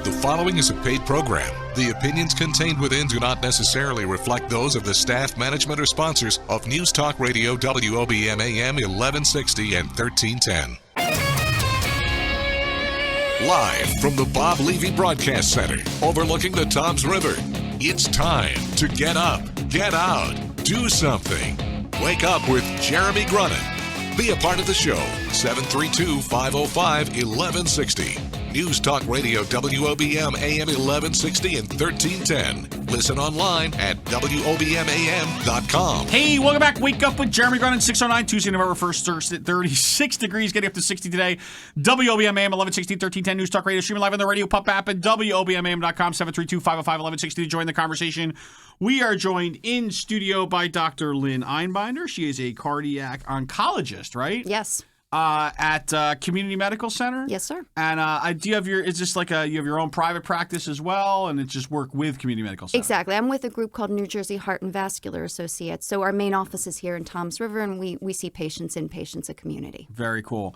The following is a paid program. The opinions contained within do not necessarily reflect those of the staff, management, or sponsors of News Talk Radio WOBM AM 1160 and 1310. Live from the Bob Levy Broadcast Center, overlooking the Toms River, it's time to get up, get out, do something. Wake up with Jeremy Grunin. Be a part of the show, 732-505-1160. News Talk Radio WOBM AM 1160 and 1310. Listen online at WOBMAM.com. Hey, welcome back. Wake up with Jeremy Grunin, 609, Tuesday, November 1st, 36 degrees, getting up to 60 today. WOBM AM 1160, 1310, News Talk Radio, streaming live on the Radio Pup app at WOBMAM.com, 732-505-1160 to join the conversation. We are joined in studio by Dr. Lynn Einbinder. She is a cardiac oncologist, right? Yes. At Community Medical Center? Yes, sir. And do you have is this like you have your own private practice as well, and it's just work with Community Medical Center? Exactly. I'm with a group called New Jersey Heart and Vascular Associates. So our main office is here in Toms River, and we see patients at Community. Very cool.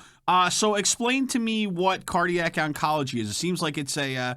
So explain to me what cardiac oncology is. It seems like it's a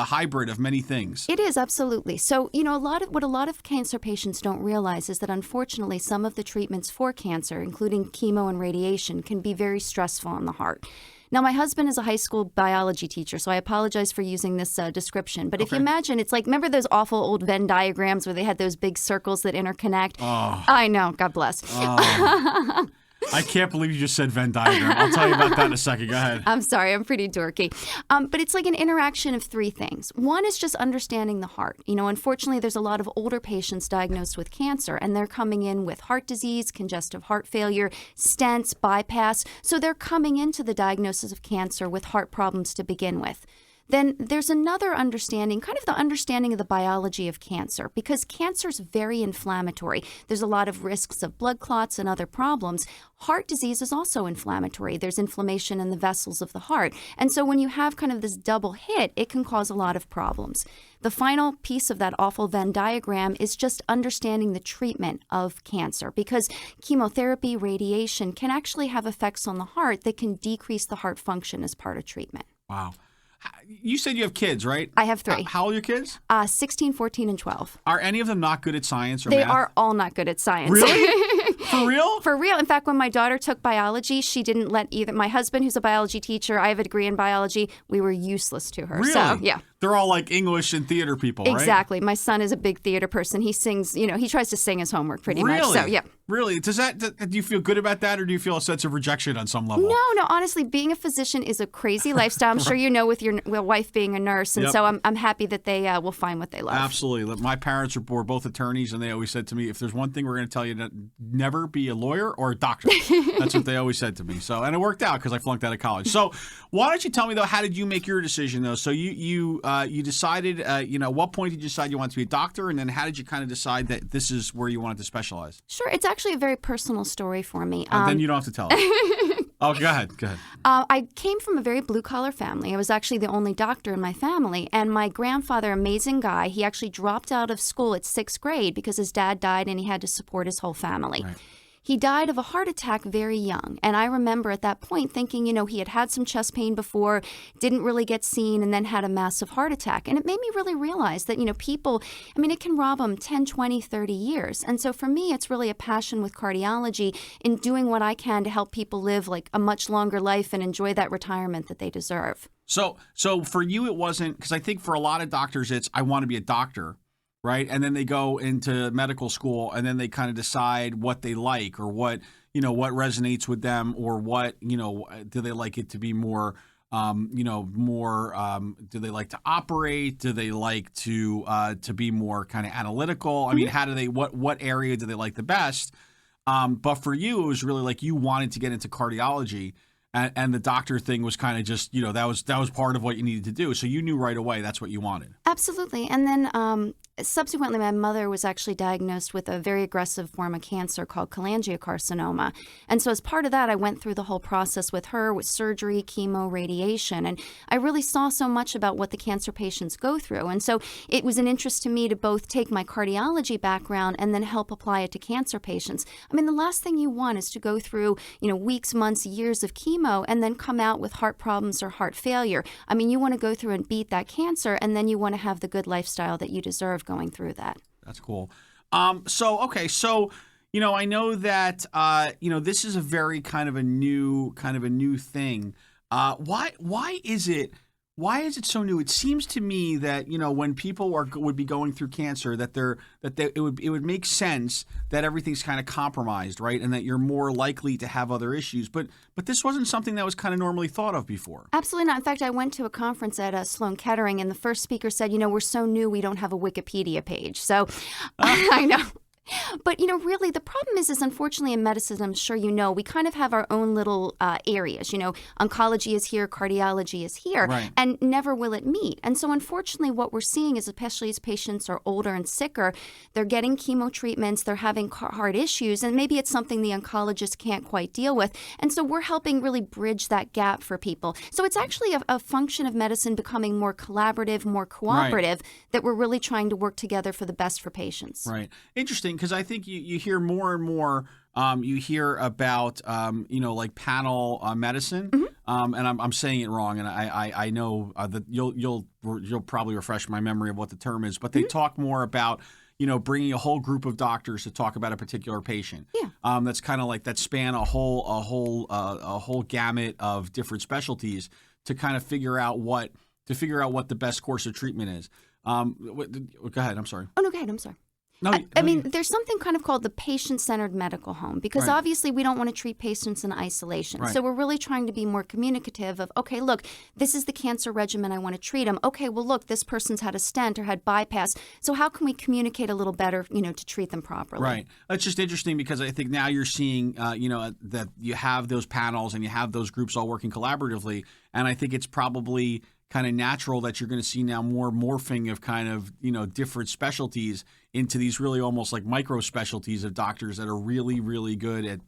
hybrid of many things. It is, absolutely. So, what a lot of cancer patients don't realize is that unfortunately some of the treatments for cancer, including chemo and radiation, can be very stressful on the heart. Now, my husband is a high school biology teacher, so I apologize for using this description. But if you imagine, it's like, remember those awful old Venn diagrams where they had those big circles that interconnect? Oh. I know. God bless. Oh. I can't believe you just said Venn diagram. I'll tell you about that in a second. Go ahead. I'm sorry. I'm pretty dorky. But it's like an interaction of three things. One is just understanding the heart. Unfortunately, there's a lot of older patients diagnosed with cancer, and they're coming in with heart disease, congestive heart failure, stents, bypass. So they're coming into the diagnosis of cancer with heart problems to begin with. Then there's another understanding, kind of the understanding of the biology of cancer, because cancer is very inflammatory. There's a lot of risks of blood clots and other problems. Heart disease is also inflammatory. There's inflammation in the vessels of the heart. And so when you have kind of this double hit, it can cause a lot of problems. The final piece of that awful Venn diagram is just understanding the treatment of cancer, because chemotherapy, radiation can actually have effects on the heart that can decrease the heart function as part of treatment. Wow. You said you have kids, right? I have three. How old are your kids? 16, 14, and 12. Are any of them not good at science or They math? are all not good at science. Really? For real? For real. In fact, when my daughter took biology, she didn't let either. My husband, who's a biology teacher, I have a degree in biology. We were useless to her. Really? So, yeah. They're all like English and theater people, right? Exactly. My son is a big theater person. He sings, he tries to sing his homework pretty much. So, yeah. Really? Do you feel good about that, or do you feel a sense of rejection on some level? No. Honestly, being a physician is a crazy lifestyle. I'm sure you know with your wife being a nurse. And so I'm happy that they will find what they love. Absolutely. My parents were both attorneys, and they always said to me, if there's one thing we're going to tell you, to never be a lawyer or a doctor. That's what they always said to me. So, and it worked out because I flunked out of college. So why don't you tell me, though, how did you make your decision, though? So you decided, at what point did you decide you wanted to be a doctor? And then how did you kind of decide that this is where you wanted to specialize? Sure. It's actually a very personal story for me. Then you don't have to tell it. Oh, go ahead. I came from a very blue-collar family. I was actually the only doctor in my family. And my grandfather, amazing guy, he actually dropped out of school at 6th grade because his dad died and he had to support his whole family. Right. He died of a heart attack very young. And I remember at that point thinking, he had had some chest pain before, didn't really get seen, and then had a massive heart attack. And it made me really realize that, people, it can rob them 10, 20, 30 years. And so for me, it's really a passion with cardiology in doing what I can to help people live like a much longer life and enjoy that retirement that they deserve. So for you, it wasn't, because I think for a lot of doctors, it's, I want to be a doctor. Right. And then they go into medical school and then they kind of decide what they like or what resonates with them or what, do they like it to be more, do they like to operate? Do they like to be more kind of analytical? I mean, how do they, what area do they like the best? But for you, it was really like you wanted to get into cardiology. And the doctor thing was kind of just, that was part of what you needed to do. So you knew right away that's what you wanted. Absolutely. And then subsequently, my mother was actually diagnosed with a very aggressive form of cancer called cholangiocarcinoma. And so as part of that, I went through the whole process with her with surgery, chemo, radiation. And I really saw so much about what the cancer patients go through. And so it was an interest to me to both take my cardiology background and then help apply it to cancer patients. The last thing you want is to go through, weeks, months, years of chemo chemo and then come out with heart problems or heart failure. I mean, you want to go through and beat that cancer, and then you want to have the good lifestyle that you deserve going through that. That's cool. So I know that this is a very kind of a new thing. Why is it so new? It seems to me that when people would be going through cancer, it would make sense that everything's kind of compromised, right, and that you're more likely to have other issues. But this wasn't something that was kind of normally thought of before. Absolutely not. In fact, I went to a conference at Sloan Kettering, and the first speaker said, we're so new, we don't have a Wikipedia page. So I know. But, really, the problem is unfortunately in medicine, I'm sure we kind of have our own little areas. Oncology is here, cardiology is here, right, and never will it meet. And so, unfortunately, what we're seeing is, especially as patients are older and sicker, they're getting chemo treatments, they're having heart issues, and maybe it's something the oncologist can't quite deal with. And so we're helping really bridge that gap for people. So it's actually a function of medicine becoming more collaborative, more cooperative, right, that we're really trying to work together for the best for patients. Right. Interesting, because I think you hear more and more. You hear about like panel medicine, mm-hmm, and I'm saying it wrong, and I know that you'll probably refresh my memory of what the term is, but they mm-hmm talk more about bringing a whole group of doctors to talk about a particular patient. Yeah. That's kind of like that span a whole gamut of different specialties to kind of figure out what the best course of treatment is. Go ahead. I'm sorry. Oh no, go ahead. I'm sorry. No, I mean, there's something kind of called the patient-centered medical home, because right, obviously we don't want to treat patients in isolation. Right. So we're really trying to be more communicative of, okay, look, this is the cancer regimen I want to treat them. Okay, well, look, this person's had a stent or had bypass. So how can we communicate a little better, to treat them properly? Right. That's just interesting because I think now you're seeing, that you have those panels and you have those groups all working collaboratively. And I think it's probably kind of natural that you're going to see now more morphing of kind of, different specialties into these really almost like micro specialties of doctors that are really, really good at,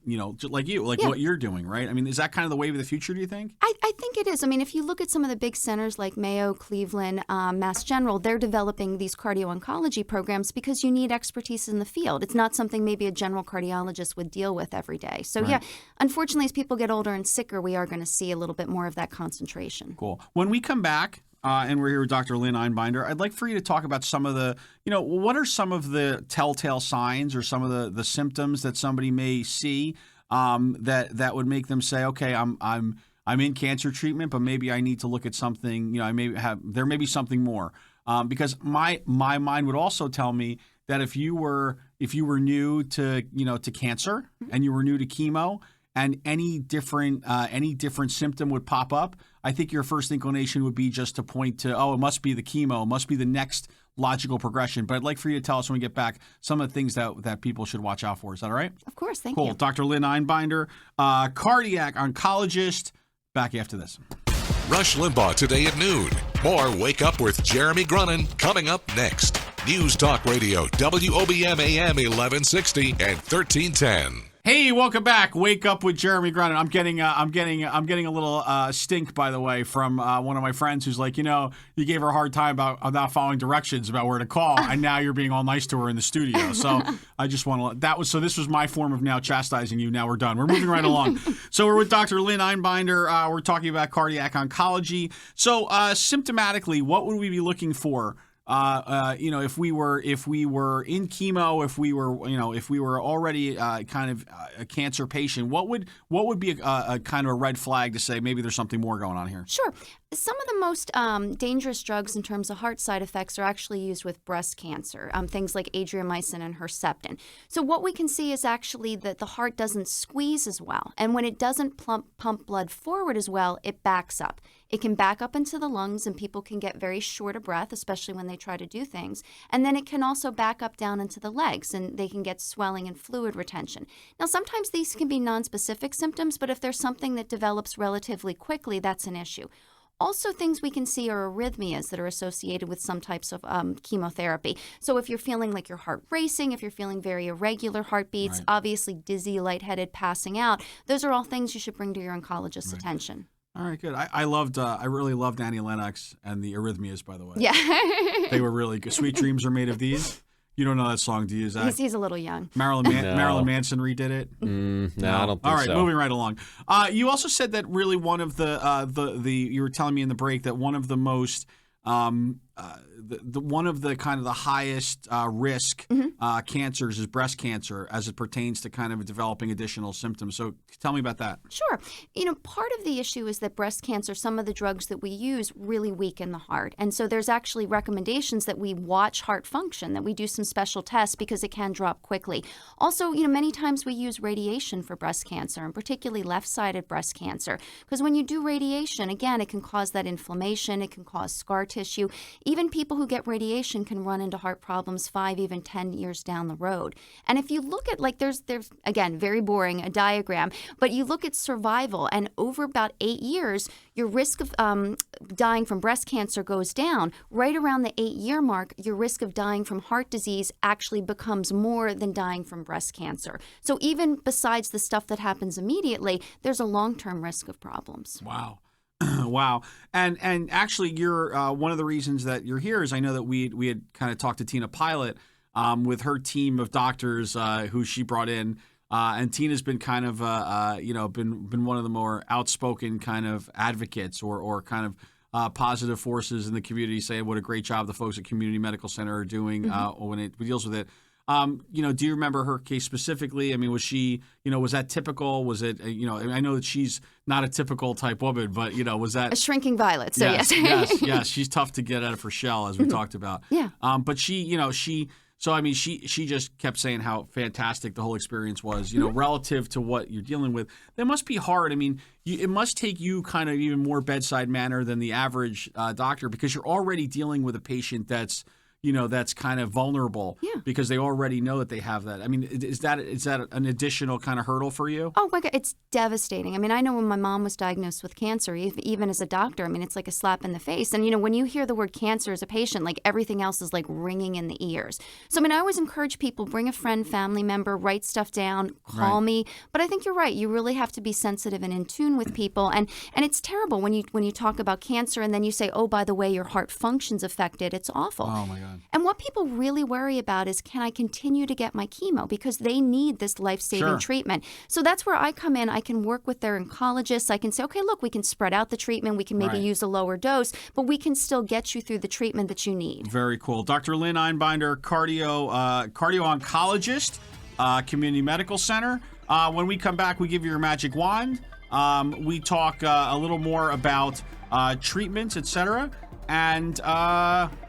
like yeah, what you're doing, right? I mean, is that kind of the wave of the future, do you think? I think it is. I mean, if you look at some of the big centers like Mayo, Cleveland, Mass General, they're developing these cardio-oncology programs because you need expertise in the field. It's not something maybe a general cardiologist would deal with every day. So right, yeah, unfortunately, as people get older and sicker, we are going to see a little bit more of that concentration. Cool. When we come back, and we're here with Dr. Lynn Einbinder, I'd like for you to talk about some of the, what are some of the telltale signs or some of the symptoms that somebody may see that would make them say, okay, I'm in cancer treatment, but maybe I need to look at something, there may be something more. Because my mind would also tell me that if you were new to cancer and you were new to chemo, and any different symptom would pop up, I think your first inclination would be just to point to, it must be the chemo, it must be the next logical progression. But I'd like for you to tell us when we get back some of the things that people should watch out for. Is that all right? Of course, thank you. you. Dr. Lynn Einbinder, cardiac oncologist, back after this. Rush Limbaugh today at noon. More Wake Up with Jeremy Grunin coming up next. News Talk Radio, WOBM AM 1160 and 1310. Hey, welcome back. Wake Up with Jeremy Grunin. I'm getting a little stink, by the way, from one of my friends who's like, you gave her a hard time about not following directions about where to call, and now you're being all nice to her in the studio. So I just want to this was my form of now chastising you. Now we're done. We're moving right along. So we're with Dr. Lynn Einbinder. We're talking about cardiac oncology. So symptomatically, what would we be looking for? If we were in chemo, if we were already kind of a cancer patient, what would be a kind of a red flag to say maybe there's something more going on here? Sure. Some of the most dangerous drugs in terms of heart side effects are actually used with breast cancer, things like adriamycin and Herceptin. So what we can see is actually that the heart doesn't squeeze as well. And when it doesn't pump blood forward as well, it backs up. It can back up into the lungs, and people can get very short of breath, especially when they try to do things. And then it can also back up down into the legs, and they can get swelling and fluid retention. Now, sometimes these can be nonspecific symptoms, but if there's something that develops relatively quickly, that's an issue. Also, things we can see are arrhythmias that are associated with some types of chemotherapy. So if you're feeling like your heart racing, if you're feeling very irregular heartbeats, right, obviously dizzy, lightheaded, passing out, those are all things you should bring to your oncologist's right, attention. All right, good. I really loved Annie Lennox and the arrhythmias, by the way. Yeah. They were really good. Sweet Dreams Are Made of These. You don't know that song, do you, Zach? He's a little young. Marilyn No. Manson redid it. No, I don't think so. All right, moving right along. You also said that really one of the you were telling me in the break that one of the most one of the kind of the highest risk cancers is breast cancer as it pertains to kind of developing additional symptoms. So tell me about that. Sure. Part of the issue is that breast cancer, some of the drugs that we use really weaken the heart. And so there's actually recommendations that we watch heart function, that we do some special tests because it can drop quickly. Also, many times we use radiation for breast cancer, and particularly left-sided breast cancer. Because when you do radiation, again, it can cause that inflammation, it can cause scar tissue. Even people who get radiation can run into heart problems 5, even 10 years down the road. And if you look at, there's again, very boring, a diagram, but you look at survival, and over about 8 years, your risk of dying from breast cancer goes down. Right around the 8-year mark, your risk of dying from heart disease actually becomes more than dying from breast cancer. So even besides the stuff that happens immediately, there's a long-term risk of problems. Wow. Wow. And actually, you're one of the reasons that you're here is I know that we had kind of talked to Tina Pilot with her team of doctors who she brought in. And Tina's been kind of, been one of the more outspoken kind of advocates or kind of positive forces in the community, saying what a great job the folks at Community Medical Center are doing when it deals with it. Do you remember her case specifically? I mean, was she, was that typical? Was it, I know that she's not a typical type woman, but, was that a shrinking violet? So yes. yes, she's tough to get out of her shell, as we talked about. Yeah. But she just kept saying how fantastic the whole experience was, relative to what you're dealing with. That must be hard. I mean, it must take you kind of even more bedside manner than the average doctor, because you're already dealing with a patient that's kind of vulnerable because they already know that they have that. I mean, is that an additional kind of hurdle for you? Oh my God, it's devastating. I mean, I know when my mom was diagnosed with cancer, even as a doctor, I mean, it's like a slap in the face. And, when you hear the word cancer as a patient, like everything else is like ringing in the ears. So, I mean, I always encourage people, bring a friend, family member, write stuff down, call me. But I think you're right. You really have to be sensitive and in tune with people. And it's terrible when you talk about cancer and then you say, oh, by the way, your heart function's affected. It's awful. Oh my God. And what people really worry about is, can I continue to get my chemo? Because they need this life-saving treatment. So that's where I come in. I can work with their oncologists. I can say, okay, look, we can spread out the treatment. We can maybe use a lower dose, but we can still get you through the treatment that you need. Very cool. Dr. Lynn Einbinder, cardio-oncologist, Community Medical Center. When we come back, we give you your magic wand. We talk a little more about treatments, etc., and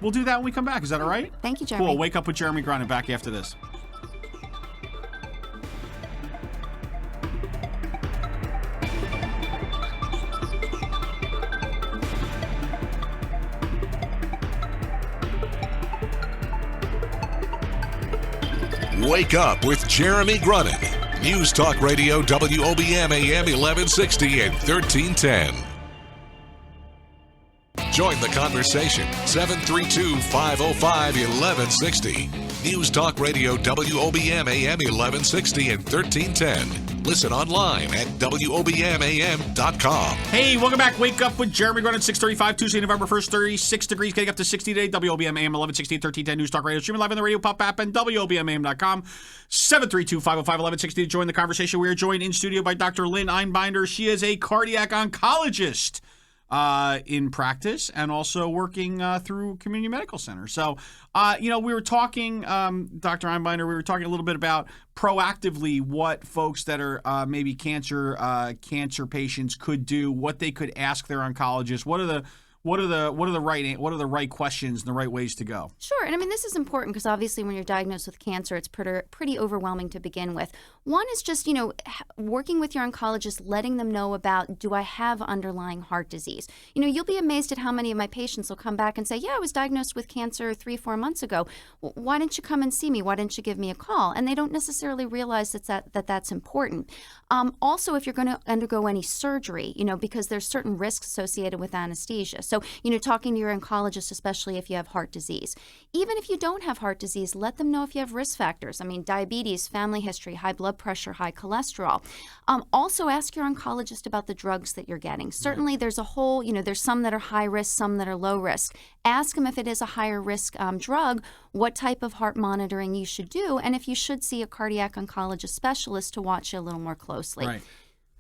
we'll do that when we come back. Is that all right? Thank you, Jeremy. Cool. Wake Up with Jeremy Grunin back after this. Wake Up with Jeremy Grunin. News Talk Radio WOBM AM 1160 and 1310. Join the conversation. 732-505-1160. News Talk Radio WOBM AM 1160 and 1310. Listen online at WOBMAM.com. Hey, welcome back. Wake Up with Jeremy Grunin, 6:35, Tuesday, November 1st, 36 degrees, getting up to 60 today. WOBM AM 1160 and 1310 News Talk Radio. Streaming live on the Radio Pop app and WOBMAM.com. 732-505-1160 to join the conversation. We are joined in studio by Dr. Lynn Einbinder. She is a cardiac oncologist in practice and also working through Community Medical Center. So, we were talking, Dr. Einbinder, we were talking a little bit about proactively what folks that are maybe cancer patients could do, what they could ask their oncologist. What are the right questions and the right ways to go? Sure. And I mean, this is important because obviously when you're diagnosed with cancer, it's pretty overwhelming to begin with. One is just, working with your oncologist, letting them know about, do I have underlying heart disease? You'll be amazed at how many of my patients will come back and say, yeah, I was diagnosed with cancer 3-4 months ago. Well, why didn't you come and see me? Why didn't you give me a call? And they don't necessarily realize that's important. Also, if you're going to undergo any surgery, because there's certain risks associated with anesthesia. So So, talking to your oncologist, especially if you have heart disease. Even if you don't have heart disease, let them know if you have risk factors. I mean, diabetes, family history, high blood pressure, high cholesterol. Also ask your oncologist about the drugs that you're getting. Certainly there's a whole, there's some that are high risk, some that are low risk. Ask them if it is a higher risk drug, what type of heart monitoring you should do, and if you should see a cardiac oncologist specialist to watch you a little more closely. Right.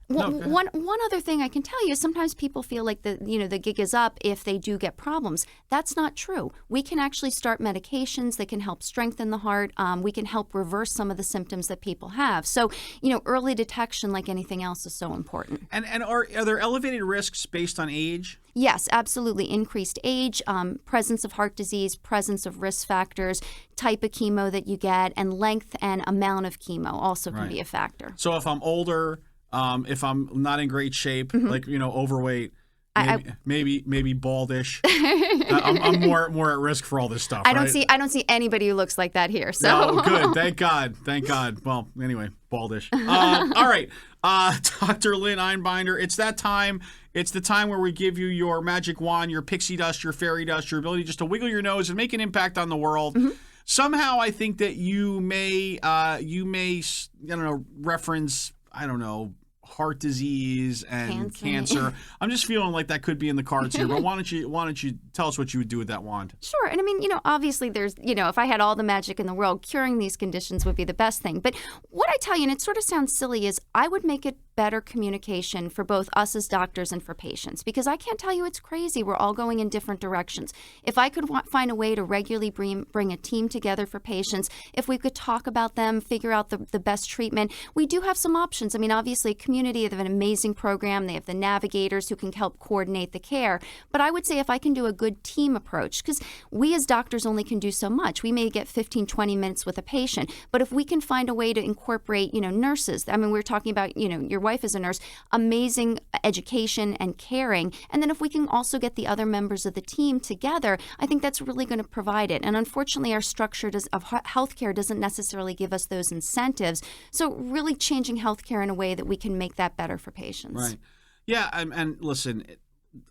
One other thing I can tell you is sometimes people feel like the gig is up if they do get problems. That's not true. We can actually start medications that can help strengthen the heart. We can help reverse some of the symptoms that people have. So, early detection, like anything else, is so important. And are there elevated risks based on age? Yes, absolutely. Increased age, presence of heart disease, presence of risk factors, type of chemo that you get, and length and amount of chemo also can be a factor. So if I'm older, if I'm not in great shape, like, overweight, maybe baldish, I'm more at risk for all this stuff. I don't see anybody who looks like that here. So no, good. Thank God. Well, anyway, baldish. All right. Dr. Lynn Einbinder, it's that time. It's the time where we give you your magic wand, your pixie dust, your fairy dust, your ability just to wiggle your nose and make an impact on the world. Somehow I think that you may reference, heart disease and cancer. I'm just feeling like that could be in the cards here. But why don't you tell us what you would do with that wand? Sure. And I mean, obviously there's, if I had all the magic in the world, curing these conditions would be the best thing. But what I tell you, and it sort of sounds silly, is I would make it better communication for both us as doctors and for patients, because I can't tell you it's crazy. We're all going in different directions. If I could find a way to regularly bring a team together for patients, if we could talk about them, figure out the best treatment, we do have some options. I mean, obviously, community, they have an amazing program. They have the navigators who can help coordinate the care. But I would say if I can do a good team approach, because we as doctors only can do so much. We may get 15, 20 minutes with a patient. But if we can find a way to incorporate, nurses, I mean, we're talking about, your wife is a nurse, amazing education and caring. And then if we can also get the other members of the team together, I think that's really going to provide it. And unfortunately, our structure of healthcare doesn't necessarily give us those incentives. So really changing healthcare in a way that we can make that better for patients. Right. Yeah. And listen,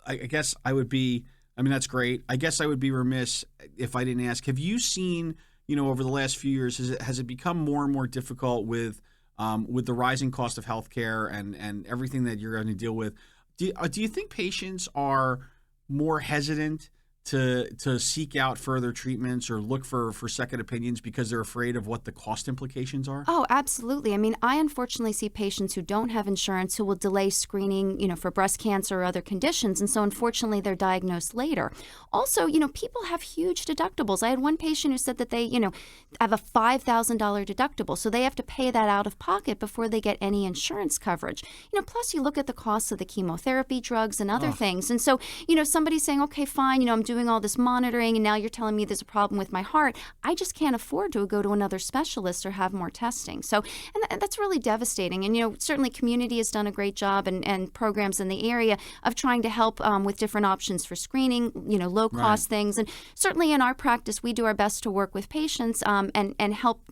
I guess I would be, that's great. I guess I would be remiss if I didn't ask, have you seen, over the last few years, has it become more and more difficult with the rising cost of healthcare and everything that you're going to deal with? Do you think patients are more hesitant to seek out further treatments or look for second opinions because they're afraid of what the cost implications are? Oh, absolutely. I mean, I unfortunately see patients who don't have insurance who will delay screening, for breast cancer or other conditions. And so unfortunately, they're diagnosed later. Also, people have huge deductibles. I had one patient who said that they, have a $5,000 deductible. So they have to pay that out of pocket before they get any insurance coverage. Plus you look at the costs of the chemotherapy drugs and other things. And so, somebody's saying, okay, fine, I'm doing all this monitoring and now you're telling me there's a problem with my heart. I just can't afford to go to another specialist or have more testing. So, and that's really devastating. And, certainly community has done a great job and programs in the area of trying to help with different options for screening, low cost things. And certainly in our practice, we do our best to work with patients and help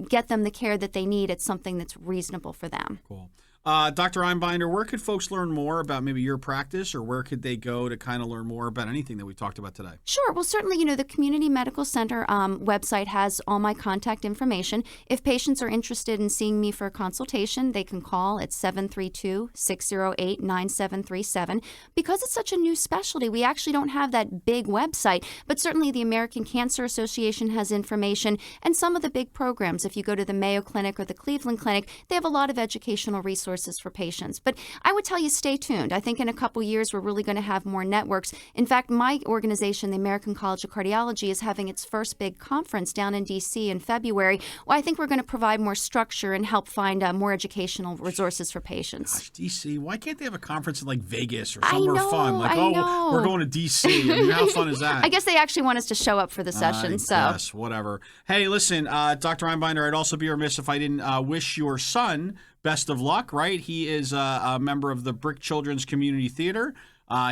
get them the care that they need at something that's reasonable for them. Cool. Dr. Einbinder, where could folks learn more about maybe your practice, or where could they go to kind of learn more about anything that we talked about today? Sure. Well, certainly, the Community Medical Center website has all my contact information. If patients are interested in seeing me for a consultation, they can call at 732-608-9737. Because it's such a new specialty, we actually don't have that big website, but certainly the American Cancer Association has information, and some of the big programs. If you go to the Mayo Clinic or the Cleveland Clinic, they have a lot of educational resources for patients. But I would tell you, stay tuned. I think in a couple years, we're really going to have more networks. In fact, my organization, the American College of Cardiology, is having its first big conference down in D.C. in February. Well, I think we're going to provide more structure and help find more educational resources for patients. Gosh, D.C., why can't they have a conference in like Vegas or somewhere fun? Like, we're going to D.C. I mean, how fun is that? I guess they actually want us to show up for the session. Yes, whatever. Hey, listen, Dr. Einbinder, I'd also be remiss if I didn't wish your son best of luck, right? He is a member of the Brick Children's Community Theater.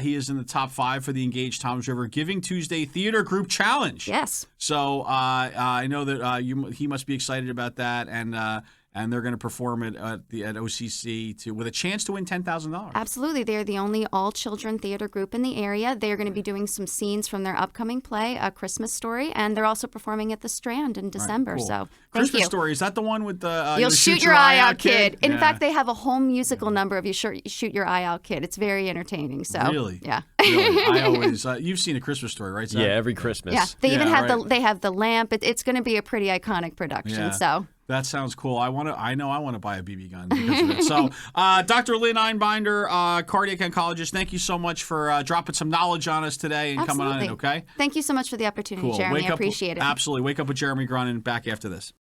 He is in the top 5 for the Engage Toms River Giving Tuesday Theater Group Challenge. Yes. So I know that he must be excited about that, and and they're going to perform it at OCC with a chance to win $10,000. Absolutely. They're the only all-children theater group in the area. They're going to be doing some scenes from their upcoming play, A Christmas Story, and they're also performing at the Strand in December. Cool. So thank Christmas you. Story, is that the one with the You'll shoot your eye out, kid. In Yeah. fact, they have a whole musical number of You Shoot Your Eye Out, Kid. It's very entertaining. So Really? Yeah. Really? I always you've seen A Christmas Story, right, Zach? Yeah, every Christmas. Yeah. They even have right. they have the lamp. It's going to be a pretty iconic production. Yeah. So That sounds cool. I know I want to buy a BB gun because of it. So, Dr. Lynn Einbinder, cardiac oncologist, thank you so much for dropping some knowledge on us today and coming on in, okay? Thank you so much for the opportunity, Cool. Jeremy. Wake I up, appreciate it. Absolutely. Wake up with Jeremy Grunin back after this.